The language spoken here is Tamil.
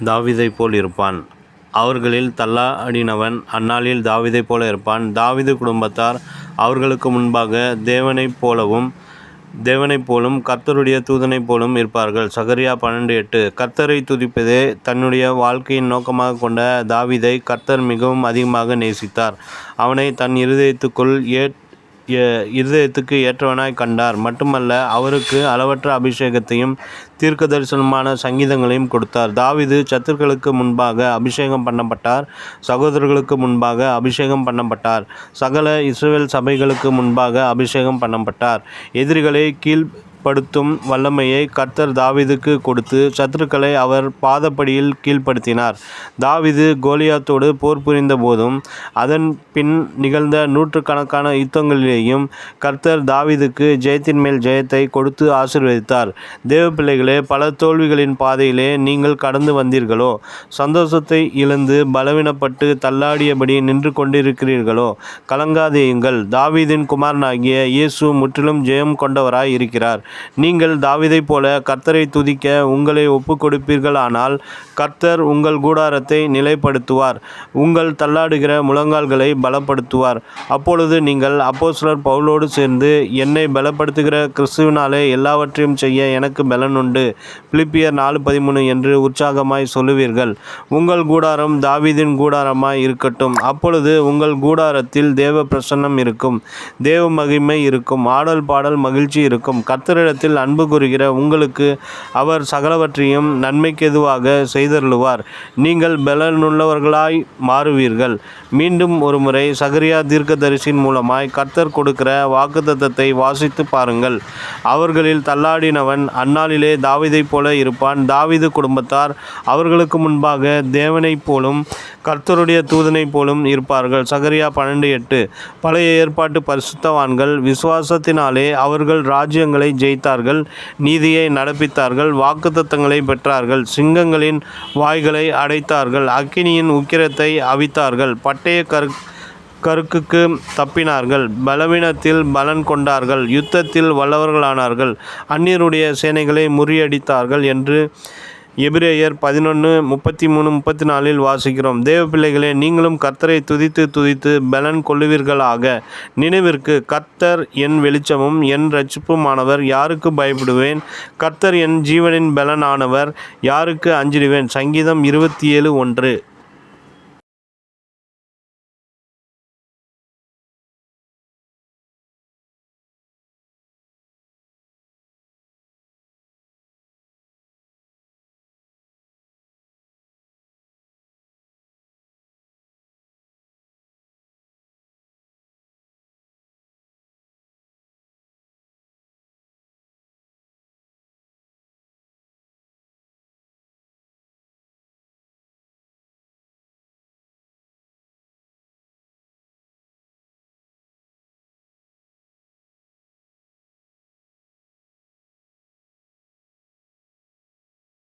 தாவீதைப் போல் இருப்பான். அவர்களில் தள்ளாடினவன் அந்நாளில் தாவீதைப் போல இருப்பான். தாவீது குடும்பத்தார் அவர்களுக்கு முன்பாக தேவனைப் போலும் கர்த்தருடைய தூதனைப் போலும் இருப்பார்கள். சகரியா 12:8. கர்த்தரை துதிப்பதே தன்னுடைய வாழ்க்கையின் நோக்கமாக கொண்ட தாவீதை கர்த்தர் மிகவும் அதிகமாக நேசித்தார். அவனை தன் இருதயத்துக்கு ஏற்றவனாய் கண்டார். மட்டுமல்ல, அவருக்கு அளவற்ற அபிஷேகத்தையும் தீர்க்க தரிசனமான சங்கீதங்களையும் கொடுத்தார். தாவீது சத்துருக்களுக்கு முன்பாக அபிஷேகம் பண்ணப்பட்டார். சகோதரர்களுக்கு முன்பாக அபிஷேகம் பண்ணப்பட்டார். சகல இஸ்ரவேல் சபைகளுக்கு முன்பாக அபிஷேகம் பண்ணப்பட்டார். எதிரிகளை கீழ்ப்படுத்தும் வல்லமையை கர்த்தர் தாவீதுக்கு கொடுத்து சத்துருக்களை அவர் பாதப்படியில் கீழ்ப்படுத்தினார். தாவீது கோலியாத்தோடு போர் புரிந்த போதும் அதன் பின் நிகழ்ந்த நூற்றுக்கணக்கான யுத்தங்களிலேயும் கர்த்தர் தாவீதுக்கு ஜெயத்தின் மேல் ஜெயத்தை கொடுத்து ஆசீர்வதித்தார். தேவ பிள்ளைகளே, பல தோல்விகளின் பாதையிலே நீங்கள் கடந்து வந்தீர்களோ? சந்தோஷத்தை இழந்து பலவீனப்பட்டு தள்ளாடியபடி நின்று கொண்டிருக்கிறீர்களோ? கலங்காதேயுங்கள். தாவீதின் குமாரனாகிய இயேசு முற்றிலும் ஜெயம் கொண்டவராய் இருக்கிறார். நீங்கள் தாவீதைப் போல கர்த்தரை துதிக்க உங்களை ஒப்புக் கொடுப்பீர்களானால் கர்த்தர் உங்கள் கூடாரத்தை நிலைப்படுத்துவார். உங்கள் தள்ளாடுகிற முழங்கால்களை பலப்படுத்துவார். அப்பொழுது நீங்கள் அப்போஸ்தலர் பவுலோடு சேர்ந்து, என்னை பலப்படுத்துகிற கிறிஸ்துவினாலே எல்லாவற்றையும் செய்ய எனக்கு பலன் உண்டு, பிலிப்பியர் 4:13 என்று உற்சாகமாய் சொல்லுவீர்கள். உங்கள் கூடாரம் தாவீதின் கூடாரமாய் இருக்கட்டும். அப்பொழுது உங்கள் கூடாரத்தில் தேவ பிரசன்னம் இருக்கும், தேவ மகிமை இருக்கும், ஆடல் பாடல் மகிழ்ச்சி இருக்கும். கர்த்தரிடத்தில் அன்பு கூறுகிற உங்களுக்கு அவர் சகலவற்றையும் நன்மைக்கெதுவாக செய்தருளுவார். நீங்கள் பலனுள்ளவர்களாய் மாறுவீர்கள். மீண்டும் ஒரு முறை சகரியா தீர்க்கதரிசியின் மூலமாய் கர்த்தர் கொடுக்கிற வாக்குத்தத்தத்தை வாசித்து பாருங்கள். அவர்களில் தள்ளாடினவன் அந்நாளிலே தாவீதைப் போல இருப்பான். தாவீது குடும்பத்தார் அவர்களுக்கு முன்பாக தேவனைப் போலும் கர்த்தருடைய தூதனைப் போலும் இருப்பார்கள். சகரியா 12:8. பழைய ஏற்பாட்டு பரிசுத்தவான்கள் விசுவாசத்தினாலே அவர்கள் ராஜ்யங்களை ஜெயித்தார்கள், நீதியை நடப்பித்தார்கள், வாக்குத்தத்தங்களை பெற்றார்கள், சிங்கங்களின் வாய்களை அடைத்தார்கள், அக்கினியின் உக்கிரத்தை அவித்தார்கள், பட்டய கருக்குக்கு தப்பினார்கள், பலவீனத்தில் பலன் கொண்டார்கள், யுத்தத்தில் வல்லவர்களானார்கள், அந்நியருடைய சேனைகளை முறியடித்தார்கள் என்று எபிரேயர் 11:33-34 வாசிக்கிறோம். தேவ பிள்ளைகளே, நீங்களும் கர்த்தரை துதித்து பலன் கொள்ளுவீர்களாக. நினைவிற்கு, கர்த்தர் என் வெளிச்சமும் என் இரட்சிப்புமானவர், யாருக்கு பயப்படுவேன்? கர்த்தர் என் ஜீவனின் பலனானவர், யாருக்கு அஞ்சிடுவேன்? சங்கீதம் 27:1.